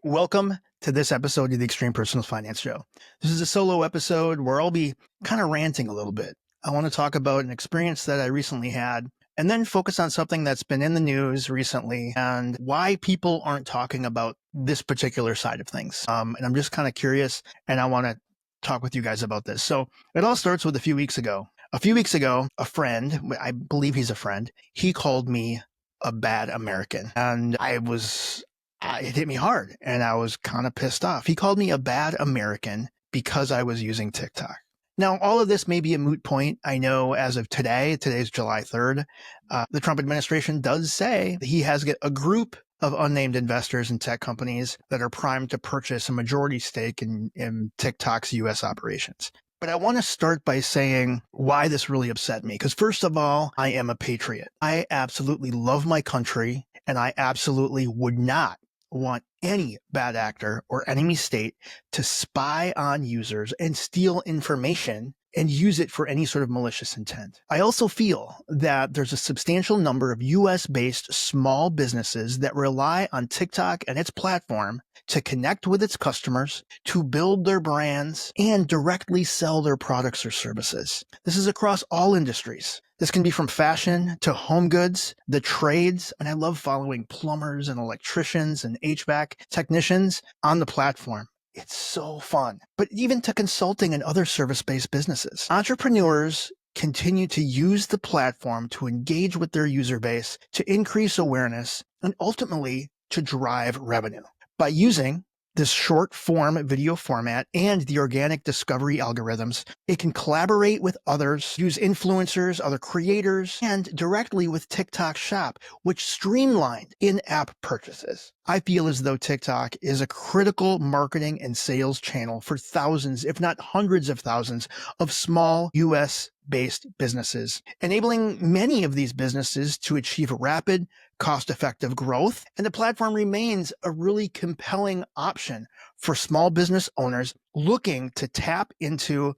Welcome to this episode of the Extreme Personal Finance Show. This is a solo episode where I'll be kind of ranting a little bit. I want to talk about an experience that I recently had and then focus on something that's been in the news recently and why people aren't talking about this particular side of things. And I'm just kind of curious and I want to talk with you guys about this. So it all starts with a few weeks ago. A few weeks ago, a friend, I believe he's a friend, he called me a bad American. And it hit me hard and I was kind of pissed off. He called me a bad American because I was using TikTok. Now, all of this may be a moot point. I know as of today's July 3rd, the Trump administration does say that he has a group of unnamed investors in tech companies that are primed to purchase a majority stake in TikTok's U.S. operations. But I want to start by saying why this really upset me. Because first of all, I am a patriot. I absolutely love my country, and I absolutely would not want any bad actor or enemy state to spy on users and steal information and use it for any sort of malicious intent. I also feel that there's a substantial number of US-based small businesses that rely on TikTok and its platform to connect with its customers, to build their brands, and directly sell their products or services. This is across all industries. This can be from fashion to home goods, the trades, and I love following plumbers and electricians and HVAC technicians on the platform. It's so fun. But even to consulting and other service-based businesses. Entrepreneurs continue to use the platform to engage with their user base, to increase awareness, and ultimately to drive revenue. By using this short form video format and the organic discovery algorithms, it can collaborate with others, use influencers, other creators, and directly with TikTok Shop, which streamlined in-app purchases. I feel as though TikTok is a critical marketing and sales channel for thousands, if not hundreds of thousands, of small US-based businesses, enabling many of these businesses to achieve rapid, cost-effective growth, and the platform remains a really compelling option for small business owners looking to tap into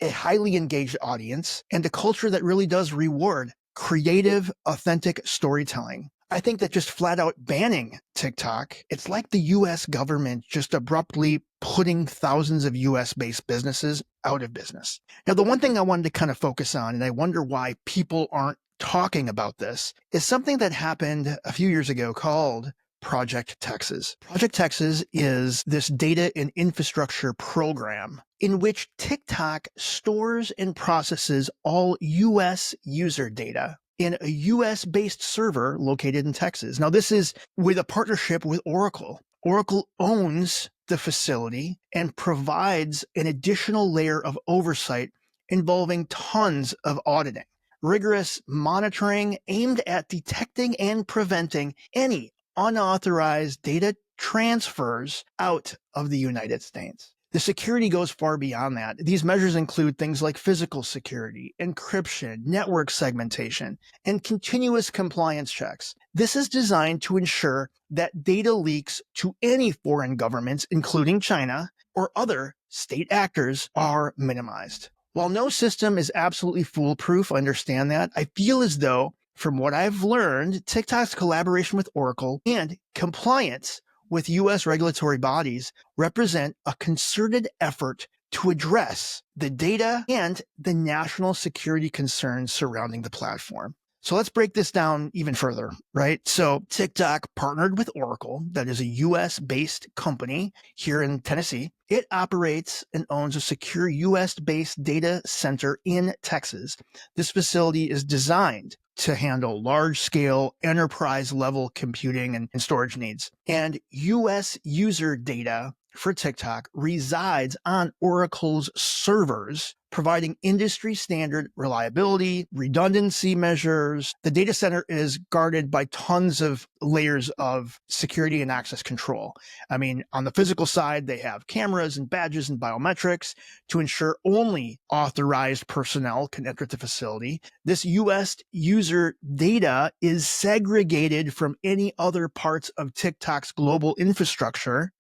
a highly engaged audience and a culture that really does reward creative, authentic storytelling. I think that just flat out banning TikTok, it's like the US government just abruptly putting thousands of US-based businesses out of business. Now, the one thing I wanted to kind of focus on, and I wonder why people aren't talking about this, is something that happened a few years ago called Project Texas. Project Texas is this data and infrastructure program in which TikTok stores and processes all US user data in a US-based server located in Texas. Now, this is with a partnership with Oracle. Oracle owns the facility and provides an additional layer of oversight involving tons of auditing, rigorous monitoring aimed at detecting and preventing any unauthorized data transfers out of the United States. The security goes far beyond that. These measures include things like physical security, encryption, network segmentation, and continuous compliance checks. This is designed to ensure that data leaks to any foreign governments, including China or other state actors, are minimized. While no system is absolutely foolproof, I understand that, I feel as though, from what I've learned, TikTok's collaboration with Oracle and compliance with U.S. regulatory bodies represent a concerted effort to address the data and the national security concerns surrounding the platform. So let's break this down even further, right? So TikTok partnered with Oracle, that is a US-based company here in Tennessee. It operates and owns a secure US-based data center in Texas. This facility is designed to handle large-scale enterprise-level computing and storage needs. And US user data for TikTok resides on Oracle's servers, providing industry-standard reliability, redundancy measures. The data center is guarded by tons of layers of security and access control. I mean, on the physical side, they have cameras and badges and biometrics to ensure only authorized personnel can enter the facility. This US user data is segregated from any other parts of TikTok's global infrastructure.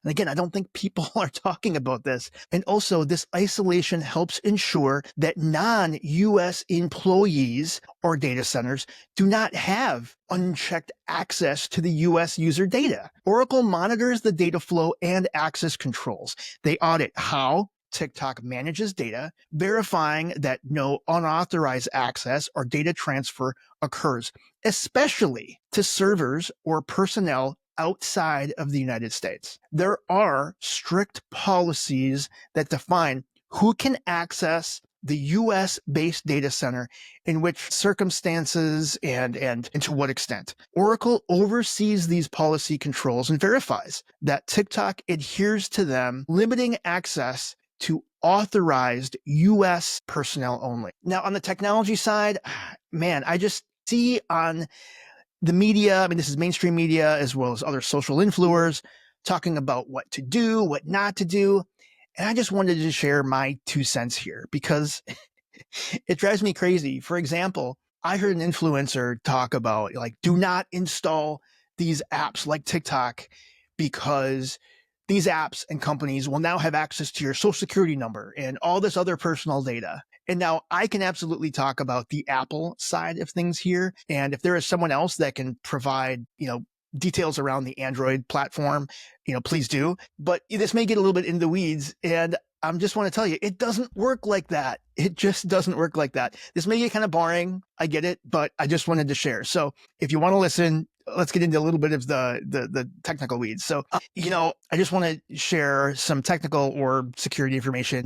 And again, I don't think people are talking about this. And also, this isolation helps ensure that non-US employees or data centers do not have unchecked access to the US user data. Oracle monitors the data flow and access controls. They audit how TikTok manages data, verifying that no unauthorized access or data transfer occurs, especially to servers or personnel outside of the United States. There are strict policies that define who can access the US-based data center, in which circumstances and to what extent. Oracle oversees these policy controls and verifies that TikTok adheres to them, limiting access to authorized US personnel only. Now, on the technology side, man, I just see on the media, I mean, this is mainstream media as well as other social influencers talking about what to do, what not to do. And I just wanted to share my 2 cents here because it drives me crazy. For example, I heard an influencer talk about like, do not install these apps like TikTok because these apps and companies will now have access to your social security number and all this other personal data. And now I can absolutely talk about the Apple side of things here. And if there is someone else that can provide, details around the Android platform, please do. But this may get a little bit into the weeds. And I just want to tell you, it doesn't work like that. It just doesn't work like that. This may get kind of boring. I get it, but I just wanted to share. So if you want to listen, let's get into a little bit of the technical weeds. So, I just want to share some technical or security information.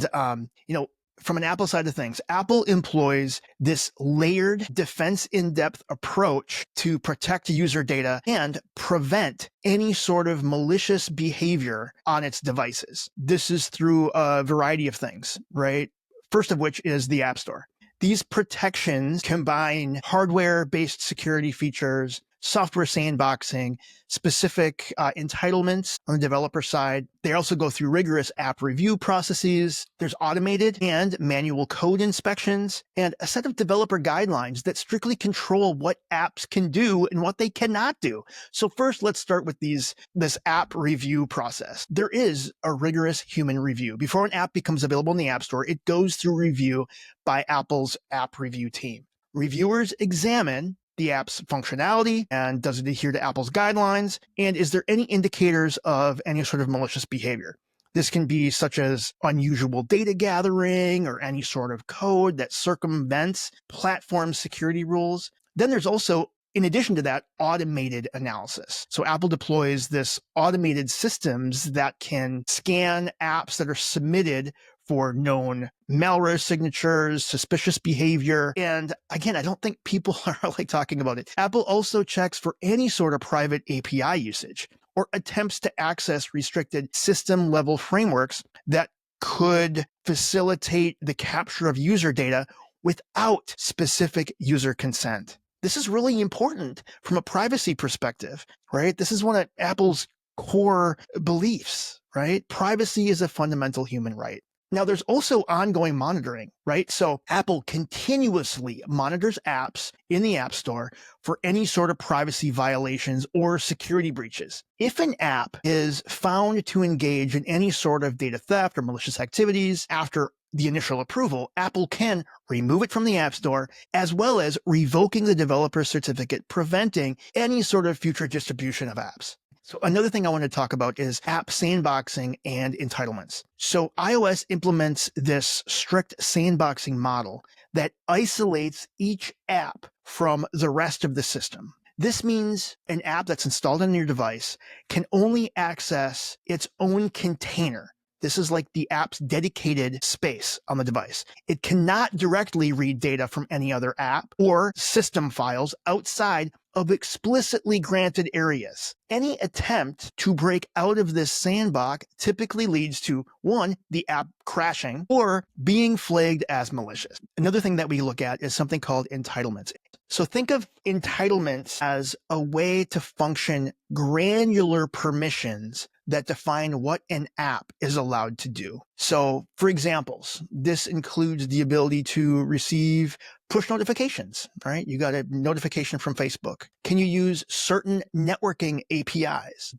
From an Apple side of things, Apple employs this layered defense in-depth approach to protect user data and prevent any sort of malicious behavior on its devices. This is through a variety of things, right? First of which is the App Store. These protections combine hardware-based security features, software sandboxing, specific entitlements on the developer side. They also go through rigorous app review processes. There's automated and manual code inspections and a set of developer guidelines that strictly control what apps can do and what they cannot do. So first, let's start with this app review process. There is a rigorous human review. Before an app becomes available in the App Store, it goes through review by Apple's app review team. Reviewers examine the app's functionality and does it adhere to Apple's guidelines? And is there any indicators of any sort of malicious behavior? This can be such as unusual data gathering or any sort of code that circumvents platform security rules. Then there's also, in addition to that, automated analysis. So Apple deploys this automated systems that can scan apps that are submitted for known malware signatures, suspicious behavior. And again, I don't think people are like talking about it. Apple also checks for any sort of private API usage or attempts to access restricted system level frameworks that could facilitate the capture of user data without specific user consent. This is really important from a privacy perspective, right? This is one of Apple's core beliefs, right? Privacy is a fundamental human right. Now, there's also ongoing monitoring, right? So Apple continuously monitors apps in the App Store for any sort of privacy violations or security breaches. If an app is found to engage in any sort of data theft or malicious activities after the initial approval, Apple can remove it from the App Store, as well as revoking the developer certificate, preventing any sort of future distribution of apps. So another thing I want to talk about is app sandboxing and entitlements. So iOS implements this strict sandboxing model that isolates each app from the rest of the system. This means an app that's installed on your device can only access its own container. This is like the app's dedicated space on the device. It cannot directly read data from any other app or system files outside of explicitly granted areas. Any attempt to break out of this sandbox typically leads to, one, the app crashing or being flagged as malicious. Another thing that we look at is something called entitlements. So think of entitlements as a way to function granular permissions that define what an app is allowed to do. So for examples, this includes the ability to receive push notifications, right? You got a notification from Facebook. Can you use certain networking APIs?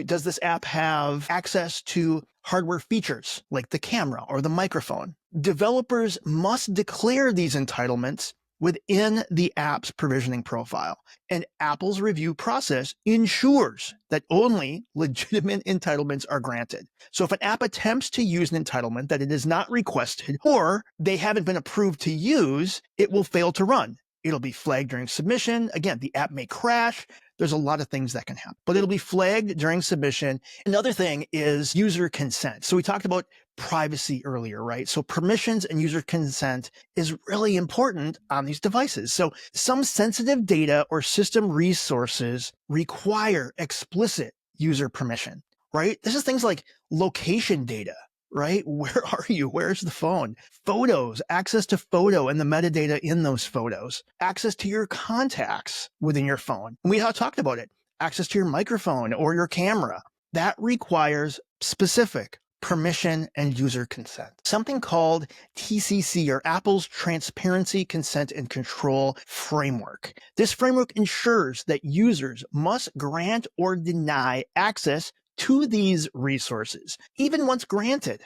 Does this app have access to hardware features like the camera or the microphone? Developers must declare these entitlements within the app's provisioning profile. And Apple's review process ensures that only legitimate entitlements are granted. So if an app attempts to use an entitlement that it is not requested or they haven't been approved to use, it will fail to run. It'll be flagged during submission. Again, the app may crash. There's a lot of things that can happen, but it'll be flagged during submission. Another thing is user consent. So we talked about privacy earlier, right? So permissions and user consent is really important on these devices. So some sensitive data or system resources require explicit user permission, right? This is things like location data, right? Where are you? Where's the phone? Photos, access to photo and the metadata in those photos, access to your contacts within your phone. And we talked about it. Access to your microphone or your camera. That requires specific permission and user consent. Something called TCC, or Apple's Transparency, Consent, and Control Framework. This framework ensures that users must grant or deny access to these resources, even once granted.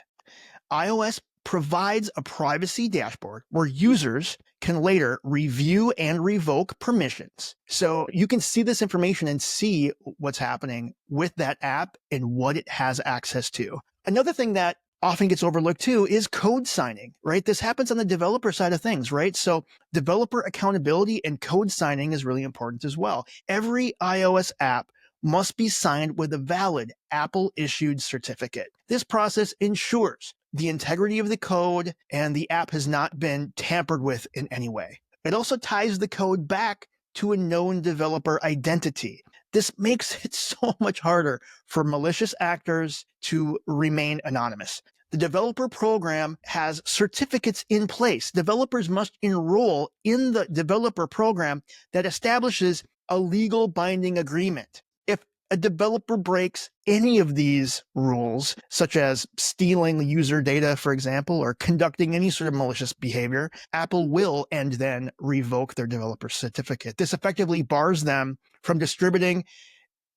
iOS provides a privacy dashboard where users can later review and revoke permissions. So you can see this information and see what's happening with that app and what it has access to. Another thing that often gets overlooked too is code signing, right? This happens on the developer side of things, right? So developer accountability and code signing is really important as well. Every iOS app must be signed with a valid Apple-issued certificate. This process ensures the integrity of the code and the app has not been tampered with in any way. It also ties the code back to a known developer identity. This makes it so much harder for malicious actors to remain anonymous. The developer program has certificates in place. Developers must enroll in the developer program that establishes a legal binding agreement. If a developer breaks any of these rules, such as stealing user data, for example, or conducting any sort of malicious behavior, Apple will and then revoke their developer certificate. This effectively bars them from distributing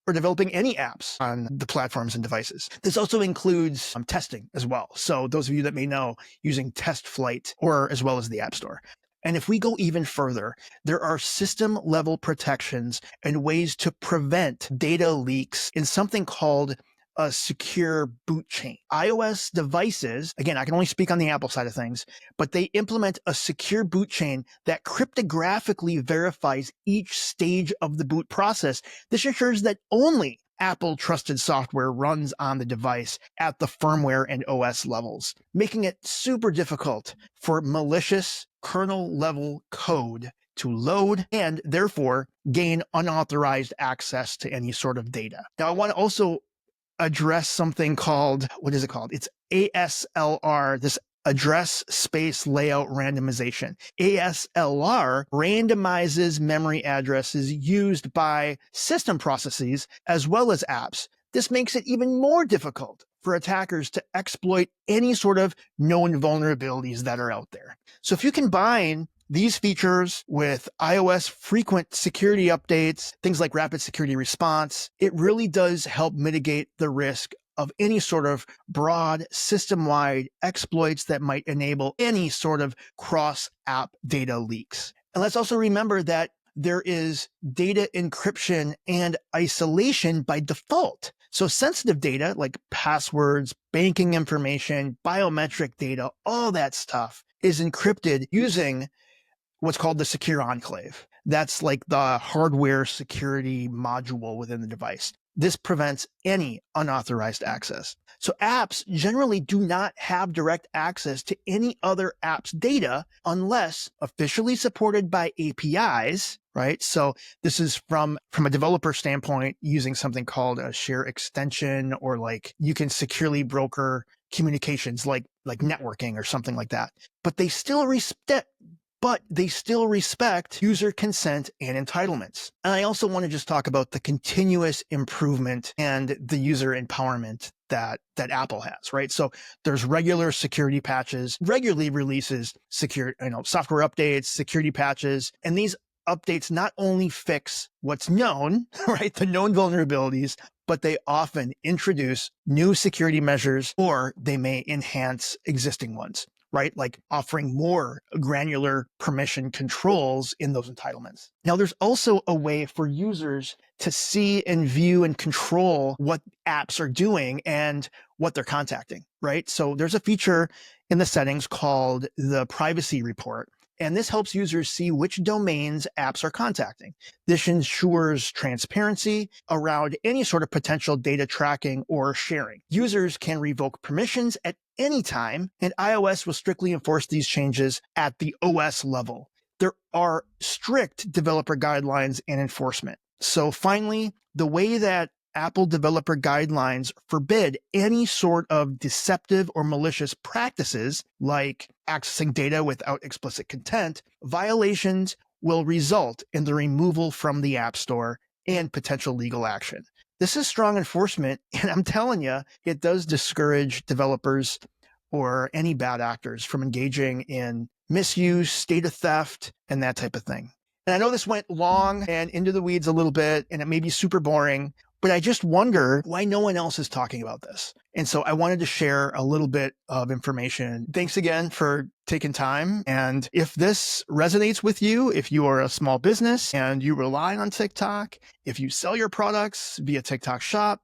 or developing any apps on the platforms and devices. This also includes testing as well. So those of you that may know, using Test Flight or as well as the App Store. And if we go even further, there are system level protections and ways to prevent data leaks in something called a secure boot chain. iOS devices, again, I can only speak on the Apple side of things, but they implement a secure boot chain that cryptographically verifies each stage of the boot process. This ensures that only Apple trusted software runs on the device at the firmware and OS levels, making it super difficult for malicious kernel level code to load and therefore gain unauthorized access to any sort of data. Now, I want to also address something called, what is it called? It's ASLR, this address space layout randomization. ASLR randomizes memory addresses used by system processes as well as apps. This makes it even more difficult for attackers to exploit any sort of known vulnerabilities that are out there. So if you combine these features with iOS frequent security updates, things like rapid security response, it really does help mitigate the risk of any sort of broad system-wide exploits that might enable any sort of cross-app data leaks. And let's also remember that there is data encryption and isolation by default. So sensitive data like passwords, banking information, biometric data, all that stuff is encrypted using what's called the secure enclave. That's like the hardware security module within the device. This prevents any unauthorized access. So apps generally do not have direct access to any other app's data unless officially supported by APIs, right? So this is from a developer standpoint, using something called a share extension, or like you can securely broker communications like networking or something like that. But they still but they still respect user consent and entitlements. And I also want to just talk about the continuous improvement and the user empowerment that Apple has, right? So there's regular security patches, regularly releases software updates, security patches, and these updates not only fix what's known, right, the known vulnerabilities, but they often introduce new security measures or they may enhance existing ones, right? Like offering more granular permission controls in those entitlements. Now, there's also a way for users to see and view and control what apps are doing and what they're contacting, right? So there's a feature in the settings called the privacy report. And this helps users see which domains apps are contacting. This ensures transparency around any sort of potential data tracking or sharing. Users can revoke permissions at any time, and iOS will strictly enforce these changes at the OS level. There are strict developer guidelines and enforcement. So finally, the way that Apple developer guidelines forbid any sort of deceptive or malicious practices like accessing data without explicit content, violations will result in the removal from the App Store and potential legal action. This is strong enforcement, and I'm telling you, it does discourage developers or any bad actors from engaging in misuse, data theft, and that type of thing. And I know this went long and into the weeds a little bit, and it may be super boring, but I just wonder why no one else is talking about this. And so I wanted to share a little bit of information. Thanks again for taking time. And if this resonates with you, if you are a small business and you rely on TikTok, if you sell your products via TikTok Shop,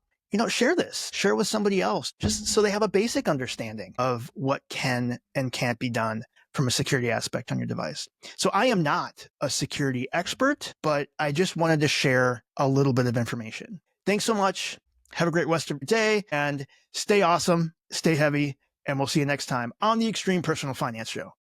share this, share with somebody else, just so they have a basic understanding of what can and can't be done from a security aspect on your device. So I am not a security expert, but I just wanted to share a little bit of information. Thanks so much. Have a great rest of your day and stay awesome, stay heavy, and we'll see you next time on the Extreme Personal Finance Show.